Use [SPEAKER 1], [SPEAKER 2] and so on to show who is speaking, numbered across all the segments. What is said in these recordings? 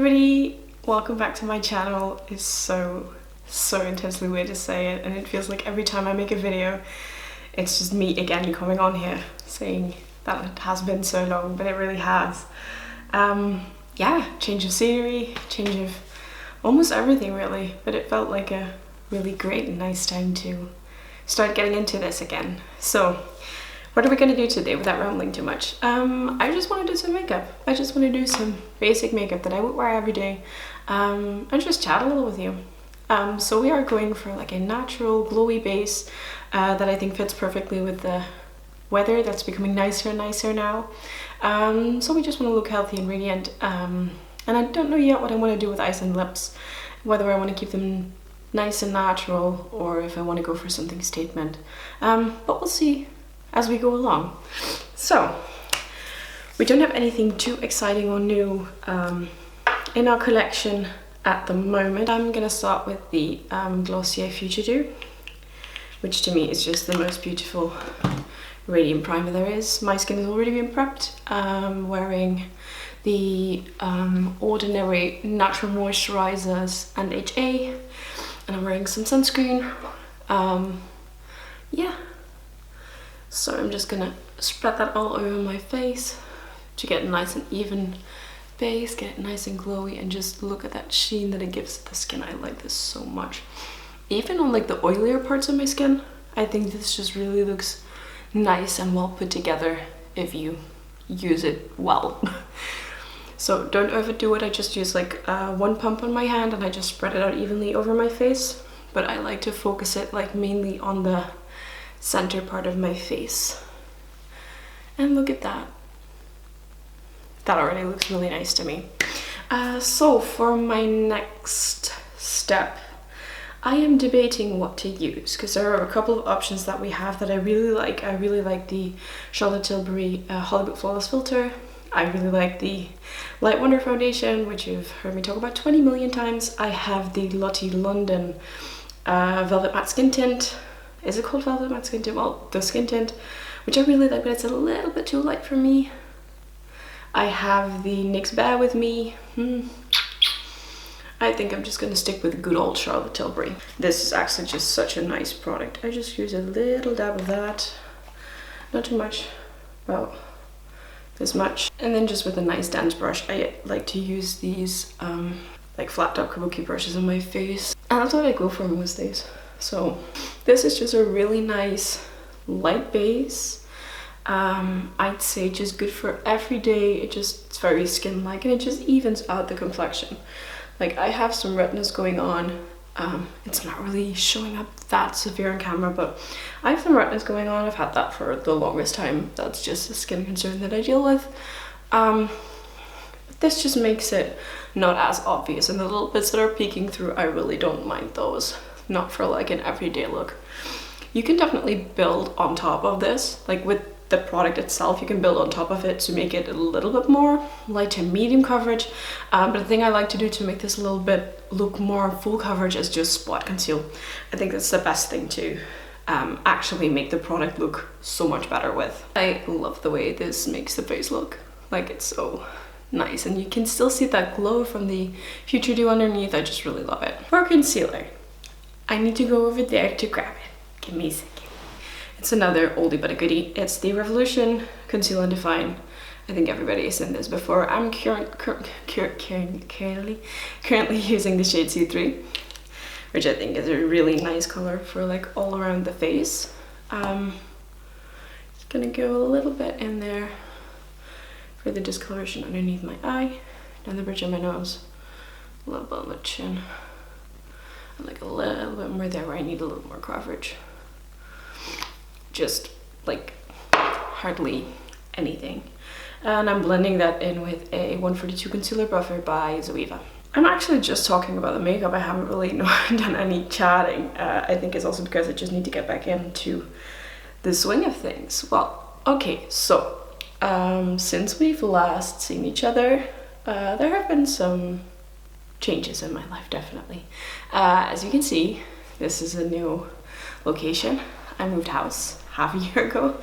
[SPEAKER 1] everybody, welcome back to my channel. It's so intensely weird to say it, and it feels like every time I make a video it's just me again coming on here saying that it has been so long, but it really has. Yeah, change of scenery, change of almost everything really, but it felt like a really great and nice time to start getting into this again. So what are we gonna do today without rambling too much? I just want to do some makeup. I just want to do some basic makeup that I would wear every day, and just chat a little with you. So we are going for like a natural glowy base that I think fits perfectly with the weather that's becoming nicer and nicer now. So we just want to look healthy and radiant, and I don't know yet what I want to do with eyes and lips, whether I want to keep them nice and natural or if I want to go for something statement, but we'll see as we go along. So we don't have anything too exciting or new in our collection at the moment. I'm gonna start with the Glossier Futuredew, which to me is just the most beautiful radiant primer there is. My skin has already been prepped. I'm wearing the Ordinary Natural Moisturizers and HA, and I'm wearing some sunscreen. Yeah, so I'm just gonna spread that all over my face to get a nice and even base, get it nice and glowy, and just look at that sheen that it gives the skin. I like this so much. Even on like the oilier parts of my skin, I think this just really looks nice and well put together if you use it well. So don't overdo it. I just use like one pump on my hand and I just spread it out evenly over my face, but I like to focus it like mainly on the center part of my face. And look at that. That already looks really nice to me. So for my next step, I am debating what to use because there are a couple of options that we have that I really like. I really like the Charlotte Tilbury Hollywood Flawless Filter. I really like the Light Wonder Foundation, which you've heard me talk about 20 million times. I have the Lottie London Velvet Matte Skin Tint. Is it called Velvet Matte Skin Tint? Well, the skin tint, which I really like, but it's a little bit too light for me. I have the NYX Bear With Me. I think I'm just gonna stick with good old Charlotte Tilbury. This is actually just such a nice product. I just use a little dab of that, not too much, about this much. And then just with a nice dense brush, I like to use these like flat top kabuki brushes on my face. And that's what I go for most days. So this is just a really nice light base. I'd say just good for every day. It's very skin-like and it just evens out the complexion. Like I have some redness going on. It's not really showing up that severe on camera, but I have some redness going on. I've had that for the longest time. That's just a skin concern that I deal with. But this just makes it not as obvious, and the little bits that are peeking through, I really don't mind those. Not for like an everyday look. You can definitely build on top of this, like with the product itself, you can build on top of it to make it a little bit more light to medium coverage. But the thing I like to do to make this a little bit look more full coverage is just spot conceal. I think that's the best thing to actually make the product look so much better with. I love the way this makes the face look. Like it's so nice, and you can still see that glow from the Futuredew underneath. I just really love it. For concealer, I need to go over there to grab it. Give me a second. It's another oldie but a goodie. It's the Revolution Conceal and Define. I think everybody has seen this before. I'm currently using the shade C3, which I think is a really nice color for like all around the face. Just gonna go a little bit in there for the discoloration underneath my eye, down the bridge of my nose, a little bit on the chin, and like a little bit more there where I need a little more coverage. Just like hardly anything. And I'm blending that in with a 142 concealer buffer by Zoeva. I'm actually just talking about the makeup. I haven't really done any chatting. I think it's also because I just need to get back into the swing of things. Well, okay, so since we've last seen each other, there have been some changes in my life, definitely. As you can see, this is a new location. I moved house half a year ago.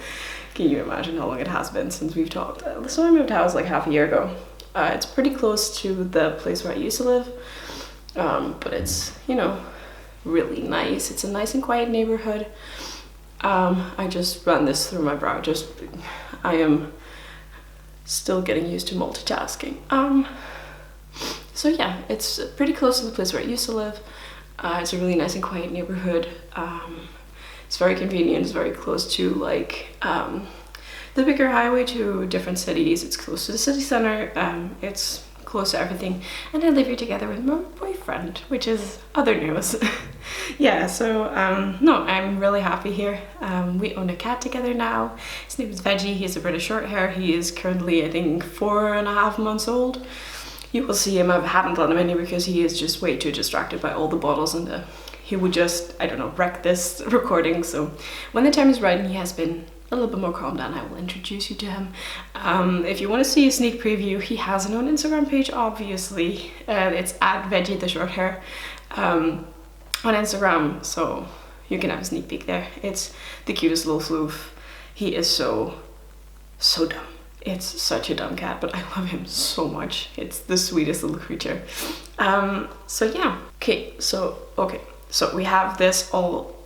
[SPEAKER 1] Can you imagine how long it has been since we've talked? So I moved house like half a year ago. It's pretty close to the place where I used to live, but it's, you know, really nice. It's a nice and quiet neighborhood. I just run this through my brow. I am still getting used to multitasking. So yeah, it's pretty close to the place where I used to live. It's a really nice and quiet neighborhood. It's very convenient. It's very close to like the bigger highway to different cities. It's close to the city center. It's close to everything. And I live here together with my boyfriend, which is other news. Yeah, so no, I'm really happy here. We own a cat together now. His name is Veggie. He's a British short hair. He is currently, I think, 4.5 months old. You will see him. I haven't done him any because he is just way too distracted by all the bottles and he would just, I don't know, wreck this recording. So when the time is right and he has been a little bit more calmed down, I will introduce you to him. If you want to see a sneak preview, he has an own Instagram page, obviously. It's at Veggie the short hair on Instagram, so you can have a sneak peek there. It's the cutest little floof. He is so dumb. It's such a dumb cat, but I love him so much. It's the sweetest little creature. So yeah, so we have this all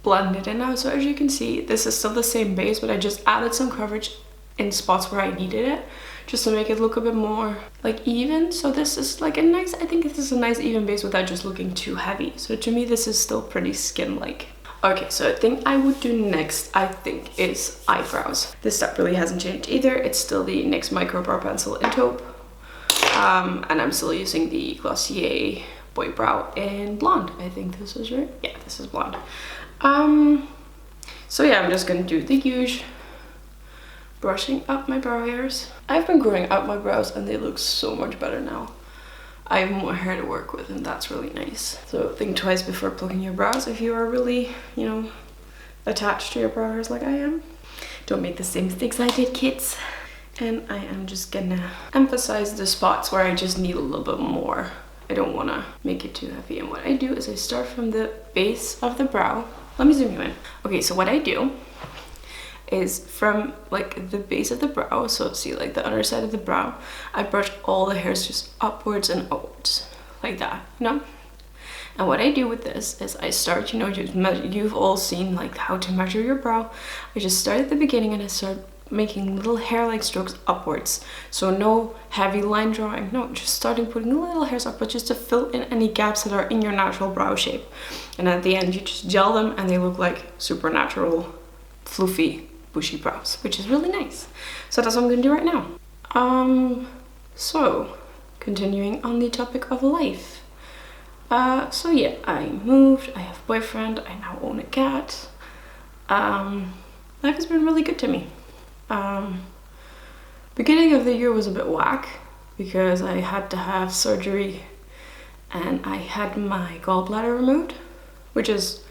[SPEAKER 1] blended in now. So as you can see, this is still the same base, but I just added some coverage in spots where I needed it, just to make it look a bit more like even. So this is like a nice, I think this is a nice even base without just looking too heavy. So to me, this is still pretty skin-like. Okay, so the thing I would do next, I think, is eyebrows. This step really hasn't changed either. It's still the NYX Micro Brow Pencil in Taupe. And I'm still using the Glossier Boy Brow in Blond. I think this is right. Yeah, this is Blond. So yeah, I'm just gonna do the usual, brushing up my brow hairs. I've been growing out my brows and they look so much better now. I have more hair to work with and that's really nice. So think twice before plucking your brows if you are really, you know, attached to your brow hairs like I am. Don't make the same mistakes I did, kids. And I am just gonna emphasize the spots where I just need a little bit more. I don't wanna make it too heavy. And what I do is I start from the base of the brow. Let me zoom you in. Okay, so what I do is from like the base of the brow, so see like the underside of the brow, I brush all the hairs just upwards and outwards like that, you know. And what I do with this is I start, you know, you've all seen like how to measure your brow. I just start at the beginning and I start making little hair-like strokes upwards. So no heavy line drawing, no, just starting putting little hairs upwards just to fill in any gaps that are in your natural brow shape. And at the end you just gel them and they look like super natural, floofy, bushy brows, which is really nice. So that's what I'm gonna do right now. So continuing on the topic of life. So yeah, I moved, I have a boyfriend, I now own a cat. Life has been really good to me. Beginning of the year was a bit whack because I had to have surgery and I had my gallbladder removed, which is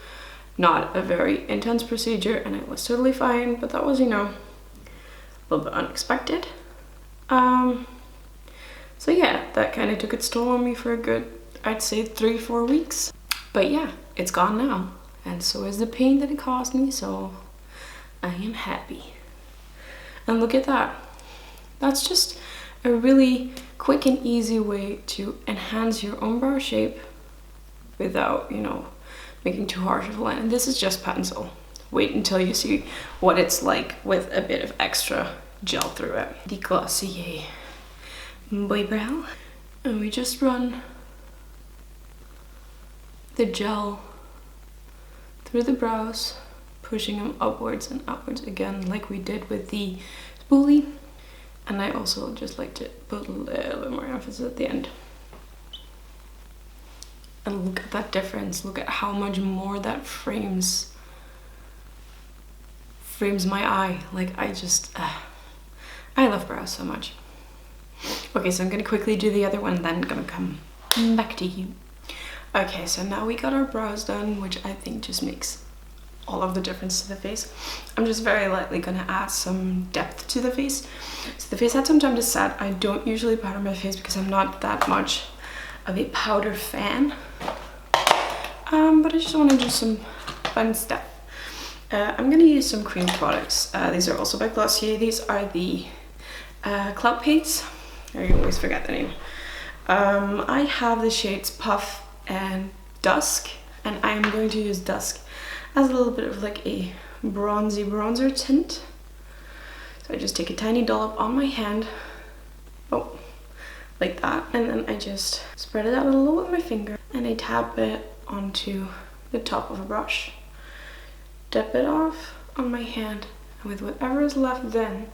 [SPEAKER 1] not a very intense procedure and I was totally fine, but that was, you know, a little bit unexpected. So yeah, that kind of took its toll on me for a good, I'd say 3-4 weeks. But yeah, it's gone now. And so is the pain that it caused me, so I am happy. And look at that. That's just a really quick and easy way to enhance your own brow shape without, you know, making too harsh of a line. And this is just pencil. Wait until you see what it's like with a bit of extra gel through it. The Glossier Boy Brow. And we just run the gel through the brows, pushing them upwards and upwards again like we did with the spoolie. And I also just like to put a little bit more emphasis at the end. And look at that difference. Look at how much more that frames my eye. Like I love brows so much. Okay, so I'm gonna quickly do the other one, then I'm gonna come back to you. Okay, so now we got our brows done, which I think just makes all of the difference to the face. I'm just very lightly gonna add some depth to the face. So the face had some time to set. I don't usually powder my face because I'm not that much of a powder fan. But I just want to do some fun stuff. I'm gonna use some cream products. These are also by Glossier. These are the Cloud Paints. I always forget the name. I have the shades Puff and Dusk, and I'm going to use Dusk as a little bit of like a bronzy bronzer tint. So I just take a tiny dollop on my hand, oh, like that, and then I just spread it out a little with my finger, and I tap it onto the top of a brush. Dip it off on my hand, and with whatever is left then,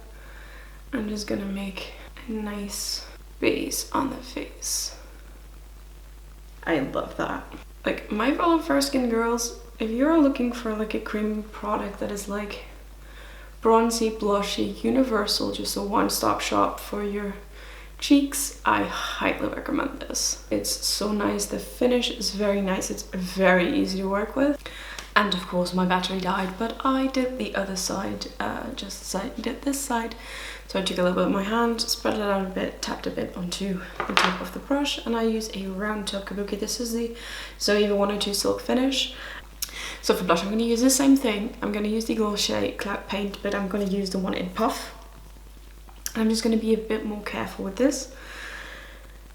[SPEAKER 1] I'm just gonna make a nice base on the face. I love that. Like, my fellow fair skin girls, if you're looking for like a cream product that is like bronzy, blushy, universal, just a one-stop shop for your cheeks, I highly recommend this. It's so nice, the finish is very nice, it's very easy to work with. And of course my battery died, but I did the other side, just as I did this side. So I took a little bit of my hand, spread it out a bit, tapped a bit onto the top of the brush, and I use a round top kabuki. This is the Zoeva 102 Silk Finish. So for blush I'm going to use the same thing. I'm going to use the Glossier Cloud Paint, but I'm going to use the one in Puff. I'm just going to be a bit more careful with this,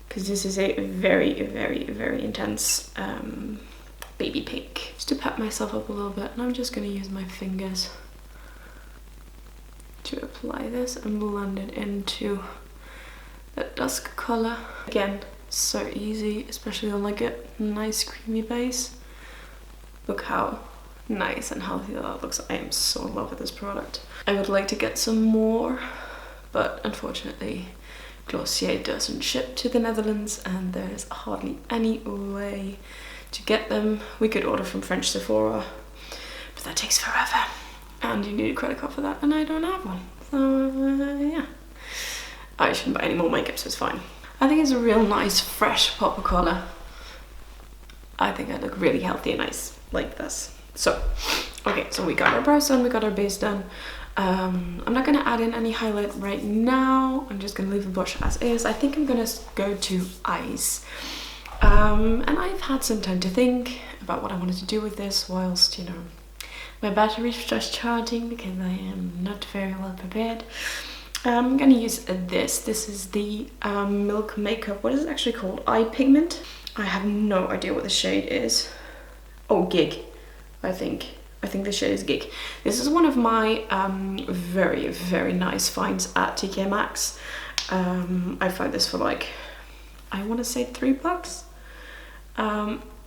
[SPEAKER 1] because this is a very, very, very intense baby pink. Just to pep myself up a little bit, and I'm just going to use my fingers to apply this and blend it into that dusk colour. Again, so easy, especially on like a nice creamy base. Look how nice and healthy that looks. I am so in love with this product. I would like to get some more, but unfortunately Glossier doesn't ship to the Netherlands and there's hardly any way to get them. We could order from French Sephora, but that takes forever. And you need a credit card for that, and I don't have one. So yeah. I shouldn't buy any more makeup, so it's fine. I think it's a real nice, fresh pop of colour. I think I look really healthy and nice like this. So, okay, so we got our brows done, we got our base done. I'm not going to add in any highlight right now. I'm just going to leave the blush as is. I think I'm going to go to eyes. And I've had some time to think about what I wanted to do with this whilst, you know, my battery's just charging because I am not very well prepared. I'm going to use this. This is the Milk Makeup. What is it actually called? Eye Pigment. I have no idea what the shade is. Oh, Gig, I think. I think the shade is Gig. This is one of my very, very nice finds at TK Maxx. I found this for like, I want to say $3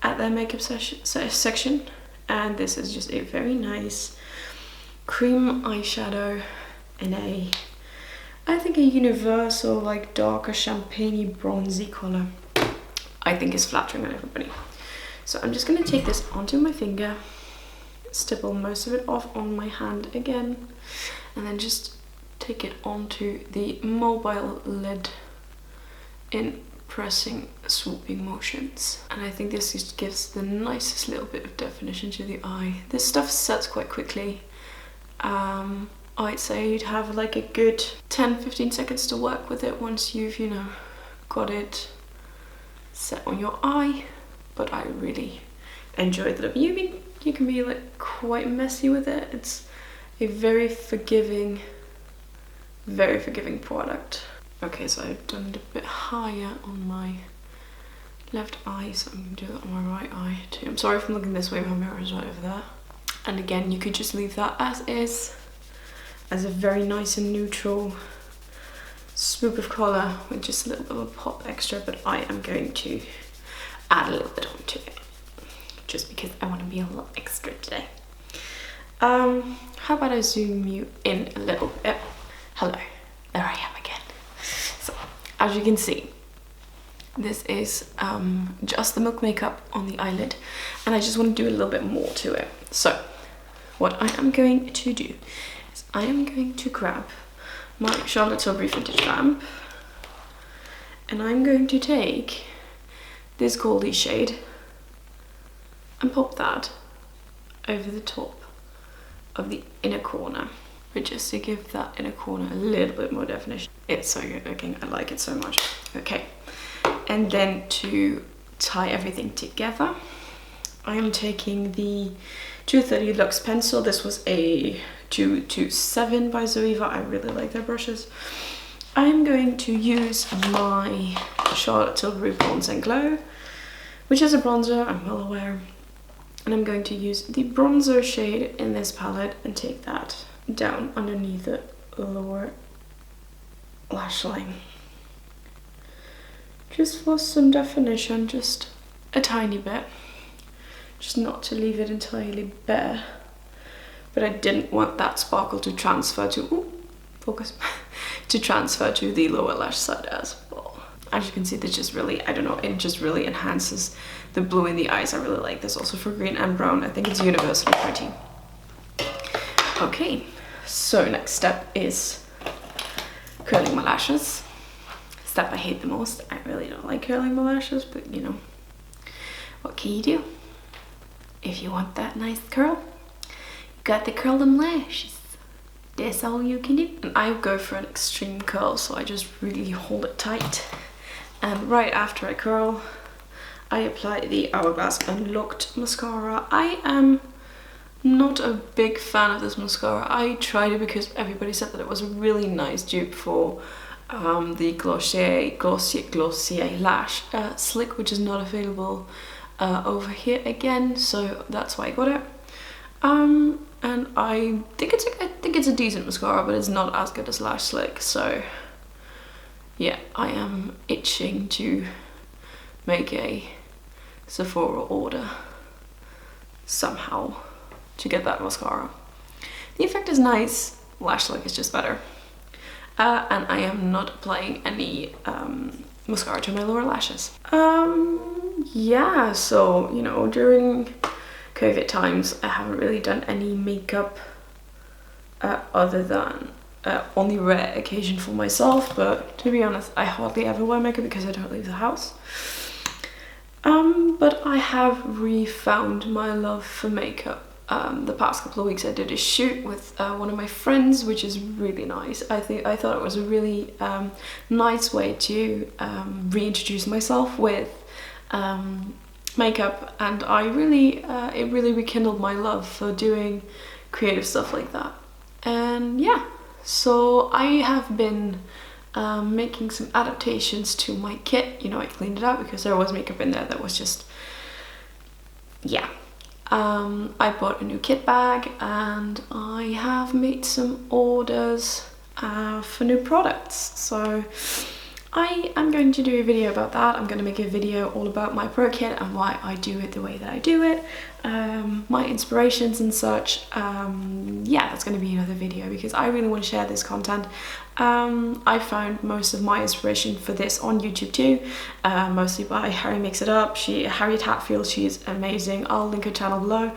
[SPEAKER 1] at their makeup section. And this is just a very nice cream eyeshadow in a, I think a universal, like darker champagne-y bronzy colour. I think is flattering on everybody. So I'm just going to take this onto my finger, stipple most of it off on my hand again, and then just take it onto the mobile lid in pressing, swooping motions. And I think this just gives the nicest little bit of definition to the eye. This stuff sets quite quickly. I'd say you'd have like a good 10-15 seconds to work with it once you've, you know, got it set on your eye. But I really enjoyed it. You can be like quite messy with it. It's a very forgiving product. Okay, so I've done it a bit higher on my left eye, so I'm going to do that on my right eye too. I'm sorry if I'm looking this way, my mirror is right over there. And again, you could just leave that as is, as a very nice and neutral swoop of colour with just a little bit of a pop extra, but I am going to add a little bit onto it, just because I want to be a little extra today. How about I zoom you in a little bit? Hello, there I am again. So, as you can see, this is just the Milk Makeup on the eyelid, and I just want to do a little bit more to it. So, what I am going to do is I am going to grab my Charlotte Tilbury Vintage Vamp, and I'm going to take this goldy shade and pop that over the top of the inner corner, but just to give that inner corner a little bit more definition. It's so good looking, I like it so much. Okay, and then to tie everything together, I am taking the 230 Luxe pencil. This was a 227 by Zoeva. I really like their brushes. I'm going to use my Charlotte Tilbury Bronze and Glow, which is a bronzer, I'm well aware. And I'm going to use the bronzer shade in this palette and take that down underneath the lower lash line. Just for some definition, just a tiny bit. Just not to leave it entirely bare. But I didn't want that sparkle to transfer to, ooh, focus, to transfer to the lower lash side as well. As you can see, this just really, I don't know, it just really enhances the blue in the eyes. I really like this also for green and brown. I think it's universally pretty. Okay, so next step is curling my lashes. Step I hate the most. I really don't like curling my lashes, but you know, what can you do? If you want that nice curl, you got to curl them lashes. That's all you can do. And I go for an extreme curl, so I just really hold it tight. And right after I curl, I apply the Hourglass Unlocked mascara. I am not a big fan of this mascara. I tried it because everybody said that it was a really nice dupe for the Glossier Lash Slick, which is not available over here again, so that's why I got it. And I think it's a decent mascara, but it's not as good as Lash Slick. So yeah, I am itching to make a Sephora order somehow to get that mascara. The effect is nice, Lash Slick is just better. And I am not applying any mascara to my lower lashes. Yeah, so, you know, during COVID times, I haven't really done any makeup other than on the rare occasion for myself, but to be honest, I hardly ever wear makeup because I don't leave the house. But I have refound my love for makeup. The past couple of weeks I did a shoot with one of my friends, which is really nice. I thought it was a really nice way to reintroduce myself with makeup, and I really it really rekindled my love for doing creative stuff like that. And yeah, so I have been making some adaptations to my kit. You know, I cleaned it out because there was makeup in there that was just, yeah. I bought a new kit bag and I have made some orders for new products. So I am going to do a video about that. I'm going to make a video all about my pro kit and why I do it the way that I do it, my inspirations and such. Yeah, that's going to be another video because I really want to share this content. I found most of my inspiration for this on YouTube too, mostly by Harry Makes It Up. Harriet Hatfield, she's amazing. I'll link her channel below.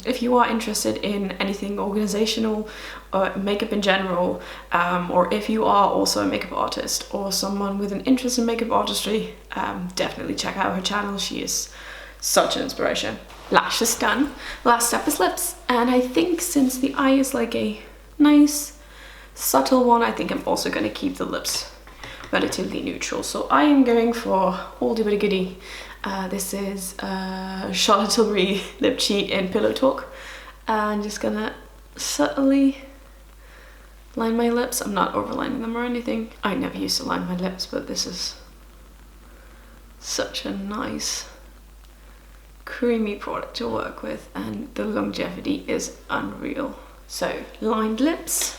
[SPEAKER 1] If you are interested in anything organizational or makeup in general, or if you are also a makeup artist or someone with an interest in makeup artistry, definitely check out her channel. She is such an inspiration. Lashes done. Last step is lips, and I think since the eye is like a nice subtle one, I think I'm also going to keep the lips relatively neutral. So I am going for oldie but a goodie. This is Charlotte Tilbury lip cheat in Pillow Talk. I'm just gonna subtly line my lips. I'm not overlining them or anything. I never used to line my lips, but this is such a nice creamy product to work with, and the longevity is unreal. So lined lips,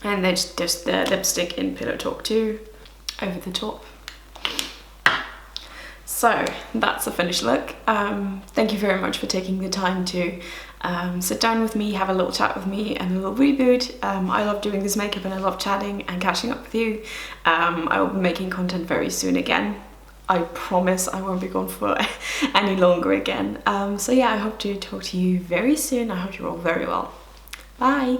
[SPEAKER 1] and then just the lipstick in Pillow Talk 2 over the top. So that's the finished look. Thank you very much for taking the time to sit down with me, have a little chat with me, and a little reboot. I love doing this makeup and I love chatting and catching up with you. I will be making content very soon again. I promise I won't be gone for any longer again. So yeah, I hope to talk to you very soon. I hope you're all very well. Bye!